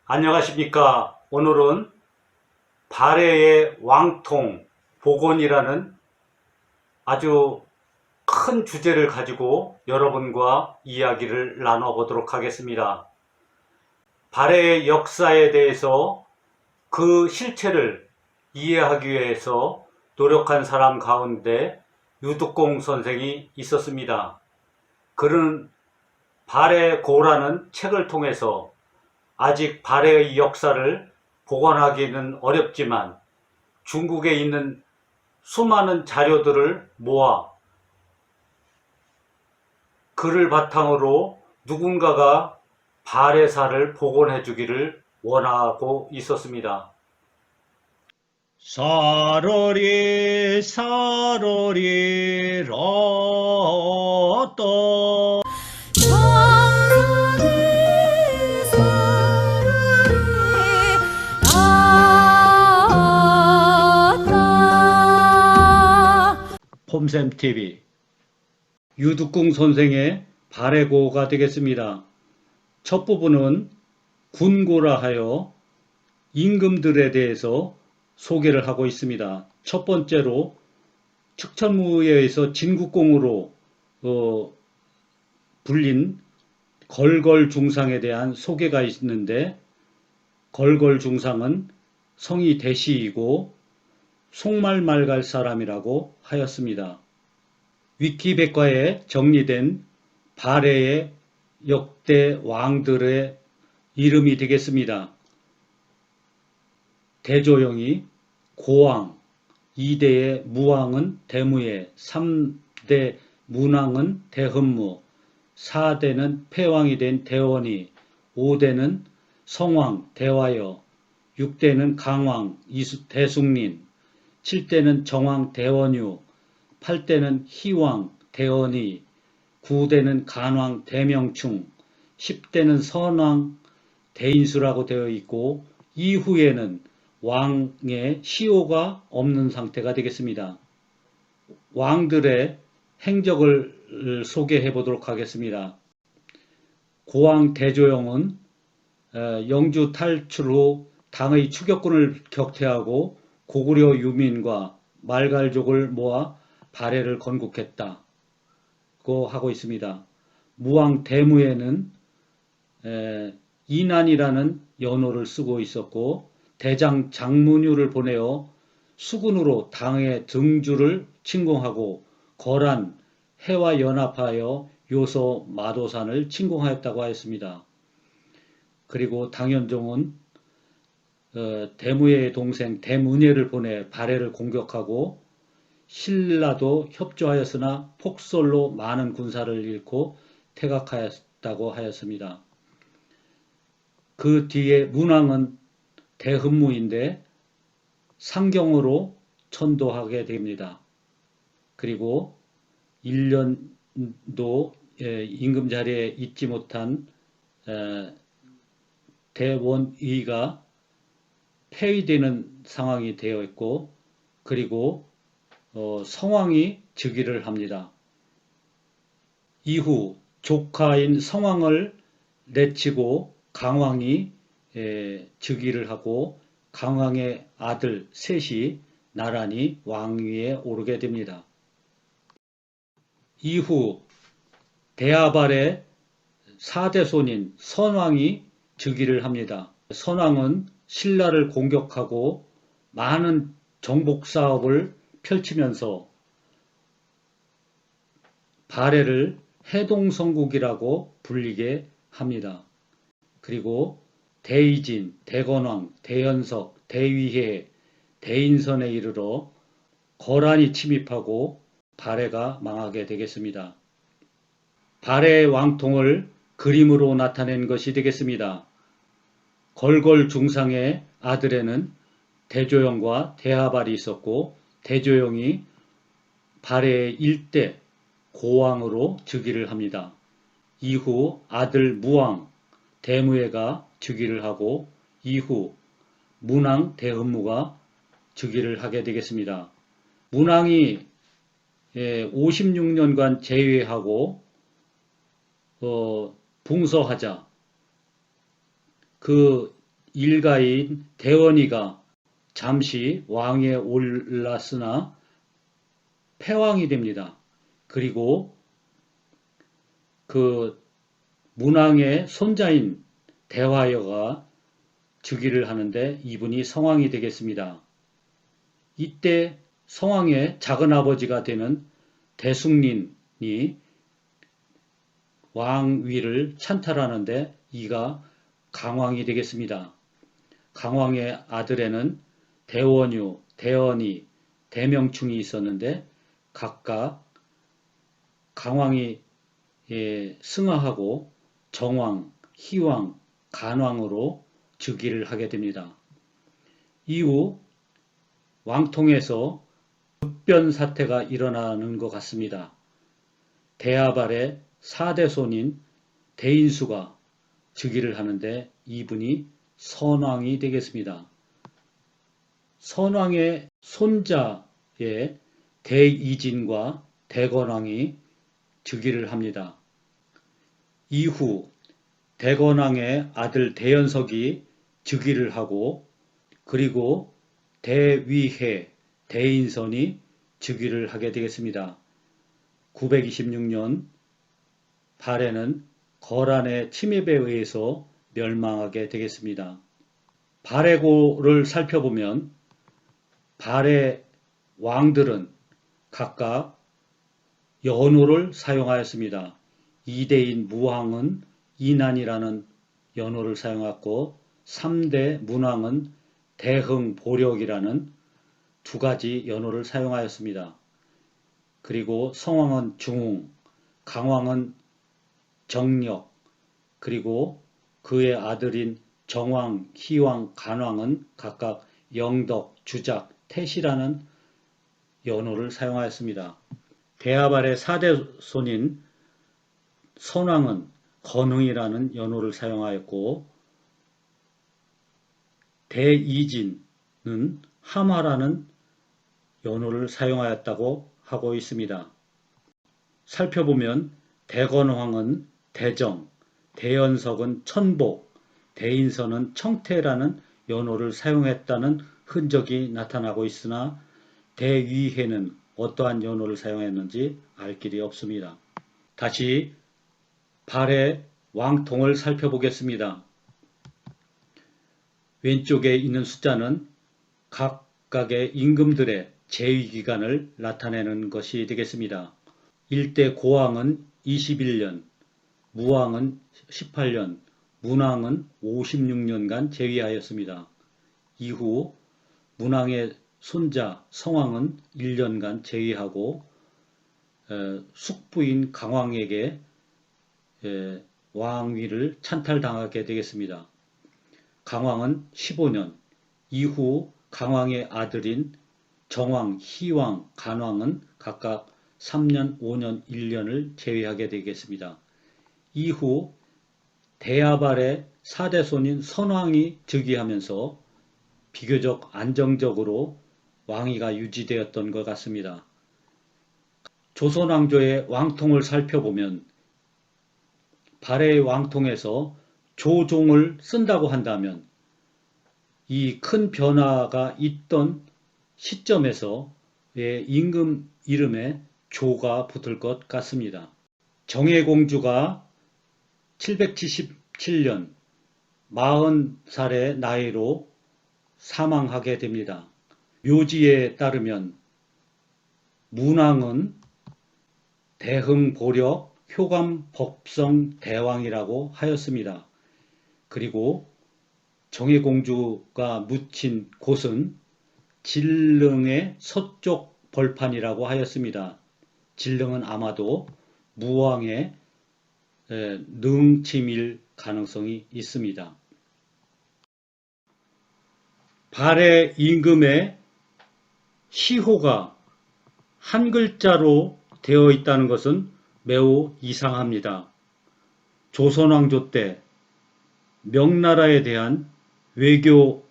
안녕하십니까. 오늘은 발해의 왕통, 복원이라는 아주 큰 주제를 가지고 여러분과 이야기를 나눠보도록 하겠습니다. 발해의 역사에 대해서 그 실체를 이해하기 위해서 노력한 사람 가운데 유득공 선생이 있었습니다. 그는 발해고라는 책을 통해서 아직 발해의 역사를 복원하기는 어렵지만 중국에 있는 수많은 자료들을 모아 그를 바탕으로 누군가가 발해사를 복원해 주기를 원하고 있었습니다. 사러리 사러리 로또 사러리 사러리 라따 폼쌤TV 유득궁 선생의 발해고가 되겠습니다. 첫 부분은 군고라 하여 임금들에 대해서 소개를 하고 있습니다. 첫 번째로 척천무에 의해서 진국공으로 불린 걸걸중상에 대한 소개가 있는데, 걸걸중상은 성이 대시이고 속말말갈 사람이라고 하였습니다. 위키백과에 정리된 발해의 역대 왕들의 이름이 되겠습니다. 대조영이 고왕, 2대의 무왕은 대무예, 3대 문왕은 대흠무, 4대는 패왕이 된 대원이, 5대는 성왕 대화여, 6대는 강왕 대숭린, 7대는 정왕 대원유, 8대는 희왕 대원이, 9대는 간왕 대명충, 10대는 선왕 대인수라고 되어 있고, 이후에는 왕의 시호가 없는 상태가 되겠습니다. 왕들의 행적을 소개해 보도록 하겠습니다. 고왕 대조영은 영주 탈출 후 당의 추격군을 격퇴하고 고구려 유민과 말갈족을 모아 발해를 건국했다고 하고 있습니다. 무왕 대무에는 이난이라는 연호를 쓰고 있었고, 대장 장문유를 보내어 수군으로 당의 등주를 침공하고 거란 해와 연합하여 요소 마도산을 침공하였다고 하였습니다. 그리고 당현종은 대무예의 동생 대문예를 보내 발해를 공격하고 신라도 협조하였으나 폭설로 많은 군사를 잃고 퇴각하였다고 하였습니다. 그 뒤에 문왕은 대흠무인데 상경으로 천도하게 됩니다. 그리고 1년도 임금 자리에 있지 못한 대원의가 폐위되는 상황이 되어 있고, 그리고 성왕이 즉위를 합니다. 이후 조카인 성왕을 내치고 강왕이 즉위를 하고 강왕의 아들 셋이 나란히 왕위에 오르게 됩니다. 이후 대하발의 4대 손인 선왕이 즉위를 합니다. 선왕은 신라를 공격하고 많은 정복 사업을 펼치면서 발해를 해동성국이라고 불리게 합니다. 그리고 대이진, 대건왕, 대연석, 대위해, 대인선에 이르러 거란이 침입하고 발해가 망하게 되겠습니다. 발해의 왕통을 그림으로 나타낸 것이 되겠습니다. 걸걸중상의 아들에는 대조영과 대하발이 있었고, 대조영이 발해의 일대 고왕으로 즉위를 합니다. 이후 아들 무왕 대무예가 즉위를 하고, 이후 문왕 대흠무가 즉위를 하게 되겠습니다. 문왕이 56년간 제외하고 봉서하자 그 일가인 대원이가 잠시 왕위에 올랐으나 패왕이 됩니다. 그리고 그 문왕의 손자인 대화여가 즉위를 하는데 이분이 성왕이 되겠습니다. 이때 성왕의 작은아버지가 되는 대숙린이 왕위를 찬탈하는데 이가 강왕이 되겠습니다. 강왕의 아들에는 대원유, 대언이, 대명충이 있었는데 각각 강왕이 승하하고 정왕, 희왕, 간왕으로 즉위를 하게 됩니다. 이후 왕통에서 급변 사태가 일어나는 것 같습니다. 대하발의 4대 손인 대인수가 즉위를 하는데 이분이 선왕이 되겠습니다. 선왕의 손자의 대이진과 대건왕이 즉위를 합니다. 이후 대건왕의 아들 대연석이 즉위를 하고 그리고 대위해, 대인선이 즉위를 하게 되겠습니다. 926년 발해는 거란의 침입에 의해서 멸망하게 되겠습니다. 발해고를 살펴보면 발해 왕들은 각각 연호를 사용하였습니다. 2대인 무왕은 이난이라는 연호를 사용했고 3대 문왕은 대흥보력이라는 두 가지 연호를 사용하였습니다. 그리고 성왕은 중웅, 강왕은 정력, 그리고 그의 아들인 정왕, 희왕, 간왕은 각각 영덕, 주작, 태시라는 연호를 사용하였습니다. 대하발의 4대 손인 선왕은 건흥이라는 연호를 사용하였고 대이진은 함화라는 연호를 사용하였다고 하고 있습니다. 살펴보면 대건왕은 대정, 대연석은 천복, 대인선은 청태라는 연호를 사용했다는 흔적이 나타나고 있으나 대위해는 어떠한 연호를 사용했는지 알 길이 없습니다. 다시 발해 왕통을 살펴보겠습니다. 왼쪽에 있는 숫자는 각각의 임금들의 재위기간을 나타내는 것이 되겠습니다. 1대 고왕은 21년, 무왕은 18년, 문왕은 56년간 재위하였습니다. 이후 문왕의 손자 성왕은 1년간 재위하고 숙부인 강왕에게 왕위를 찬탈당하게 되겠습니다. 강왕은 15년, 이후 강왕의 아들인 정왕, 희왕, 간왕은 각각 3년, 5년, 1년을 재위하게 되겠습니다. 이후 대하발의 4대 손인 선왕이 즉위하면서 비교적 안정적으로 왕위가 유지되었던 것 같습니다. 조선왕조의 왕통을 살펴보면 발해의 왕통에서 조종을 쓴다고 한다면 이 큰 변화가 있던 시점에서 임금 이름에 조가 붙을 것 같습니다. 정혜공주가 777년 40살의 나이로 사망하게 됩니다. 묘지에 따르면 문왕은 대흥보력 효감법성 대왕이라고 하였습니다. 그리고 정혜공주가 묻힌 곳은 진릉의 서쪽 벌판이라고 하였습니다. 진릉은 아마도 무왕의 능침일 가능성이 있습니다. 발해 임금의 시호가 한 글자로 되어 있다는 것은 매우 이상합니다. 조선왕조 때 명나라에 대한 외교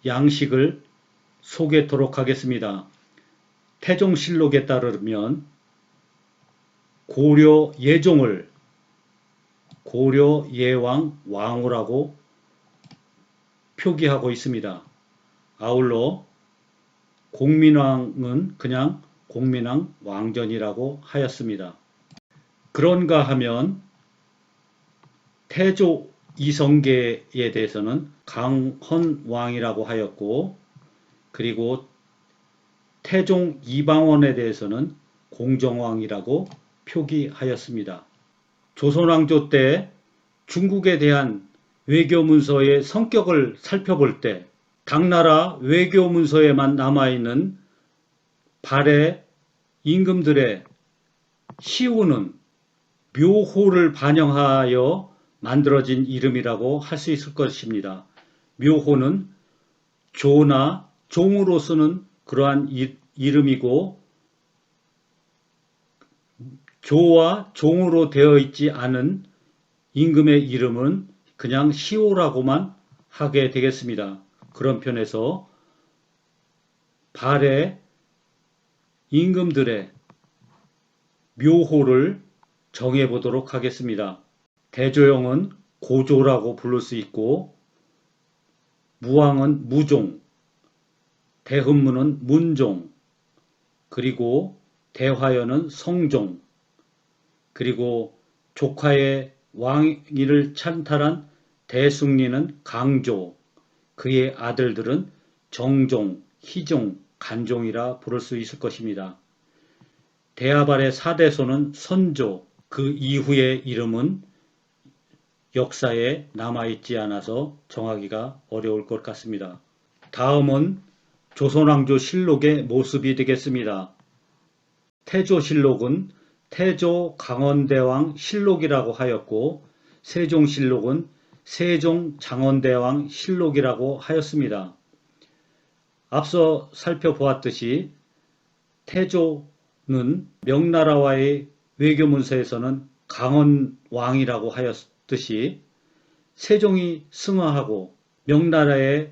양식을 소개토록 하겠습니다. 태종실록에 따르면 고려 예종을 고려 예왕 왕후라고 표기하고 있습니다. 아울러 공민왕은 그냥 공민왕 왕전이라고 하였습니다. 그런가 하면 태조 이성계에 대해서는 강헌왕이라고 하였고, 그리고 태종 이방원에 대해서는 공정왕이라고 표기하였습니다. 조선왕조 때 중국에 대한 외교문서의 성격을 살펴볼 때 당나라 외교문서에만 남아있는 발해 임금들의 시우는 묘호를 반영하여 만들어진 이름이라고 할 수 있을 것입니다. 묘호는 조나 종으로 쓰는 그러한 이름이고, 조와 종으로 되어 있지 않은 임금의 이름은 그냥 시호라고만 하게 되겠습니다. 그런 편에서 발해 임금들의 묘호를 정해보도록 하겠습니다. 대조영은 고조라고 부를 수 있고, 무왕은 무종, 대흠문은 문종, 그리고 대화연은 성종, 그리고 조카의 왕위를 찬탈한 대숭리는 강조, 그의 아들들은 정종, 희종, 간종이라 부를 수 있을 것입니다. 대하발의 사대소는 선조, 그 이후의 이름은 역사에 남아있지 않아서 정하기가 어려울 것 같습니다. 다음은 조선왕조 실록의 모습이 되겠습니다. 태조실록은 태조 강원대왕 실록이라고 하였고, 세종실록은 세종 장원대왕 실록이라고 하였습니다. 앞서 살펴보았듯이 태조는 명나라와의 외교문서에서는 강원왕이라고 하였듯이, 세종이 승하하고 명나라에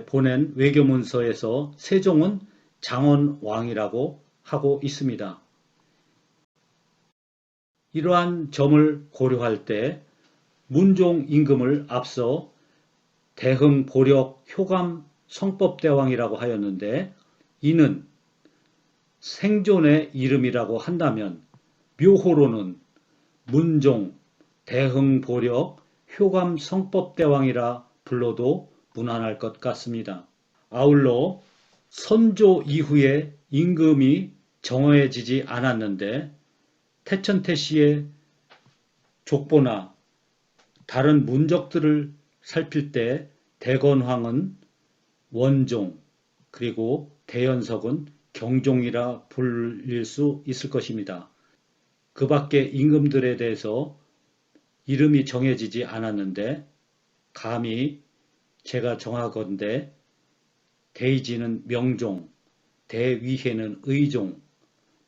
보낸 외교문서에서 세종은 장원왕이라고 하고 있습니다. 이러한 점을 고려할 때 문종 임금을 앞서 대흥 보력 효감 성법대왕이라고 하였는데, 이는 생존의 이름이라고 한다면 묘호로는 문종, 대흥 보력 효감 성법대왕이라 불러도 무난할 것 같습니다. 아울러 선조 이후에 임금이 정해지지 않았는데, 태천태씨의 족보나 다른 문적들을 살필 때 대건황은 원종, 그리고 대연석은 경종이라 불릴 수 있을 것입니다. 그 밖에 임금들에 대해서 이름이 정해지지 않았는데, 감히 제가 정하건대 대의지는 명종, 대위혜는 의종,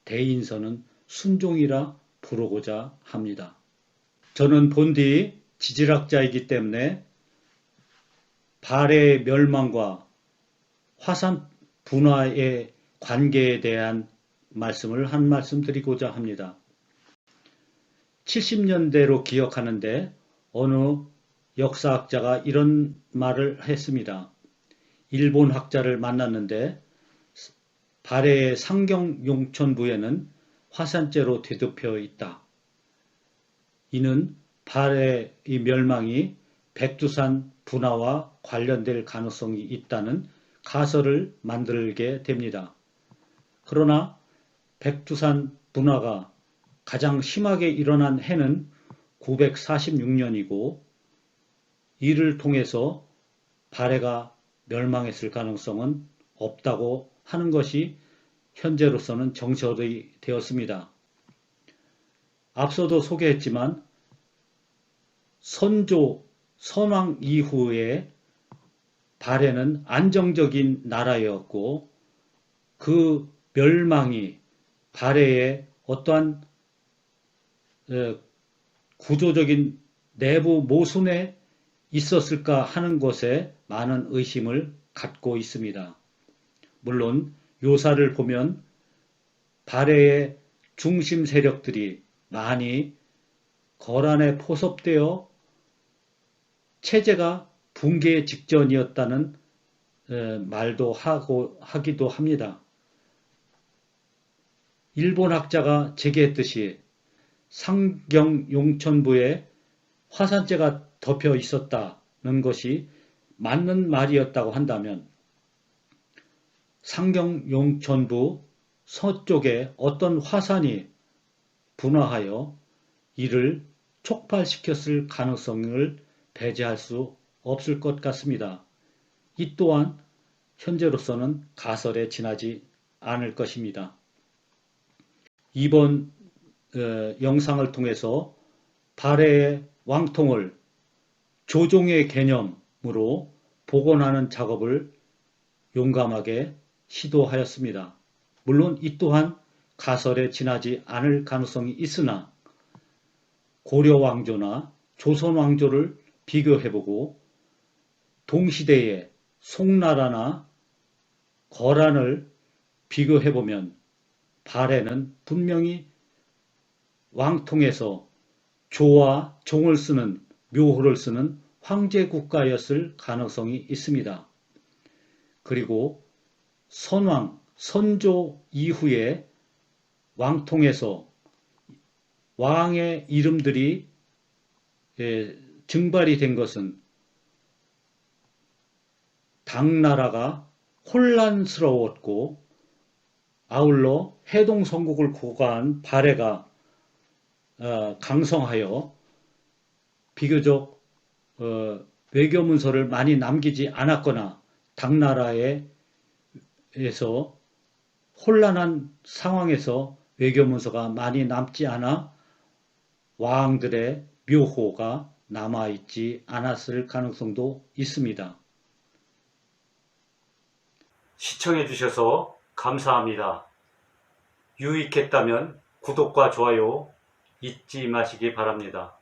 대인선은 순종이라 부르고자 합니다. 저는 본디 지질학자이기 때문에 발해의 멸망과 화산 분화의 관계에 대한 말씀을 한 말씀 드리고자 합니다. 70년대로 기억하는데 어느 역사학자가 이런 말을 했습니다. 일본 학자를 만났는데 발해의 상경용천부에는 화산재로 뒤덮여 있다. 이는 발해의 멸망이 백두산 분화와 관련될 가능성이 있다는 가설을 만들게 됩니다. 그러나 백두산 분화가 가장 심하게 일어난 해는 946년이고, 이를 통해서 발해가 멸망했을 가능성은 없다고 하는 것이 현재로서는 정설이 되었습니다. 앞서도 소개했지만 선조, 선왕 이후에 발해는 안정적인 나라였고, 그 멸망이 발해의 어떠한 구조적인 내부 모순에 있었을까 하는 것에 많은 의심을 갖고 있습니다. 물론 요사를 보면 발해의 중심 세력들이 많이 거란에 포섭되어 체제가 붕괴 직전이었다는 말도 하기도 합니다. 일본 학자가 제기했듯이 상경 용천부에 화산재가 덮여 있었다는 것이 맞는 말이었다고 한다면 상경 용천부 서쪽에 어떤 화산이 분화하여 이를 촉발시켰을 가능성을 배제할 수 없을 것 같습니다. 이 또한 현재로서는 가설에 지나지 않을 것입니다. 이번 영상을 통해서 발해의 왕통을 조종의 개념으로 복원하는 작업을 용감하게 시도하였습니다. 물론 이 또한 가설에 지나지 않을 가능성이 있으나 고려 왕조나 조선 왕조를 비교해보고 동시대의 송나라나 거란을 비교해보면 발해는 분명히 왕통에서 조와 종을 쓰는 묘호를 쓰는 황제 국가였을 가능성이 있습니다. 그리고 선왕, 선조 이후에 왕통에서 왕의 이름들이 증발이 된 것은 당나라가 혼란스러웠고 아울러 해동성국을 고가한 발해가 강성하여 비교적 외교문서를 많이 남기지 않았거나 당나라에서 혼란한 상황에서 외교문서가 많이 남지 않아 왕들의 묘호가 남아있지 않았을 가능성도 있습니다. 시청해주셔서 감사합니다. 유익했다면 구독과 좋아요 잊지 마시기 바랍니다.